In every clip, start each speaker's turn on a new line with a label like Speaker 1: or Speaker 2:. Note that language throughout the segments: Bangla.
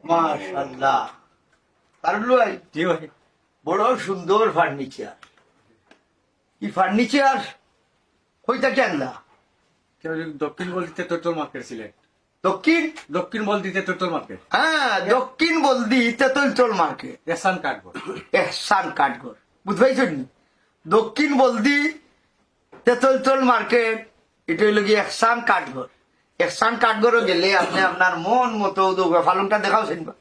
Speaker 1: মাশাআল্লাহ। কারুল ভাই,
Speaker 2: জি ভাই।
Speaker 1: বড় সুন্দর ফার্নিচার। কি ফার্নিচার হইতা কেন না?
Speaker 2: দক্ষিণ বলদিতে তোর মার্কেট সিলেট।
Speaker 1: দক্ষিণ
Speaker 2: দক্ষিণ বলদিতে তোর মার্কেট।
Speaker 1: হ্যাঁ, দক্ষিণ বলদি তেতলচল মার্কেট,
Speaker 2: এসান কাঠগড়।
Speaker 1: এহসান কাঠঘর। বুঝতে পারছেন? দক্ষিণ বলদি তেতলচল মার্কেট, এটা হইল কি এহসান কাঠঘর। এহসান কাঠঘরও গেলে আপনি আপনার মন মতো ফালুংটা দেখাওছেন বা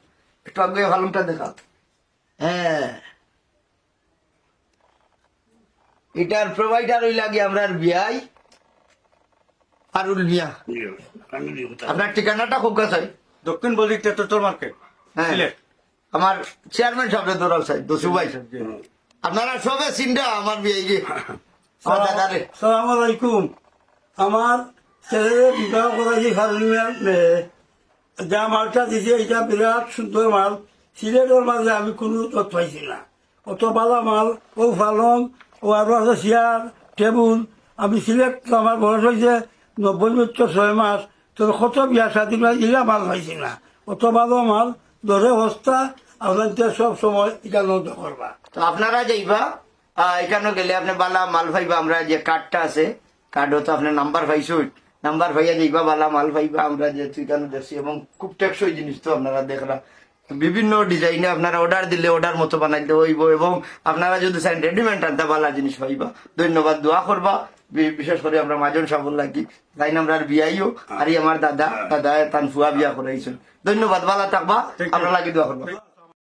Speaker 1: একটু আগে ফালুংটা দেখাও। হ্যাঁ, এটার প্রোভাইডার হইল কি আমরা বিয়াই আরুল মিয়া। আপনার ঠিকানাটা খুব কাছে।
Speaker 2: দক্ষিণ বলদিতে তোর মার্কেট
Speaker 1: হ্যাঁ,
Speaker 2: সিলেট।
Speaker 1: আমার চেয়ারম্যান সাহেবের দৌড়াল সাহেব দসু ভাই। আপনারা সবে চিন্তা আমার বিয়ে আমার দাদারে।
Speaker 3: সালাম আলাইকুম। আমার ছেলে বিবাহ করাইছি ফার্মিয়ার মেয়ে, যা মালটা দিছে এটা বিরাট সুন্দর মাল। সিলেটের মাঝে আমি কোনো তথ্য পাইছি না। অত ভালো মাল, ও ফালং, ও আরো আছে চেয়ার টেবুল। আমি সিলেট, আমার বয়স হয়েছে 90-6 মাস, তোর কত বিয়া শাদী ইলা মাল পাইছি না। অত ভালো মাল ধরে হস্তা আপনার সব সময় এটা নষ্ট করবা।
Speaker 1: তো আপনারা যাইবা এখানে গেলে আপনি বালা মাল পাইবা। আমরা যে কার্ডটা আছে, কার্ডও তো আপনার নাম্বার পাইছো, নাম্বার পাইয়া যাইবা, বালা মাল পাইবা। আমরা যে এখানে দেখছি এবং খুব টেকসই জিনিস তো আপনারা দেখলা। বিভিন্ন ডিজাইনে আপনারা অর্ডার দিলে অর্ডার মতো বানাইতে হইব এবং আপনারা যদি চান রেডিমেড আনতে বালা জিনিস পাইবা। ধন্যবাদ, দোয়া করবা। বিশেষ করে আমরা মাজন সাবল লাগি তাই আমরা বিয়াইও আর আমার দাদা তান ফুয়া বিয়া করাইছেন। ধন্যবাদ, বালা থাকবা, আমরা লাগি দোয়া করবা।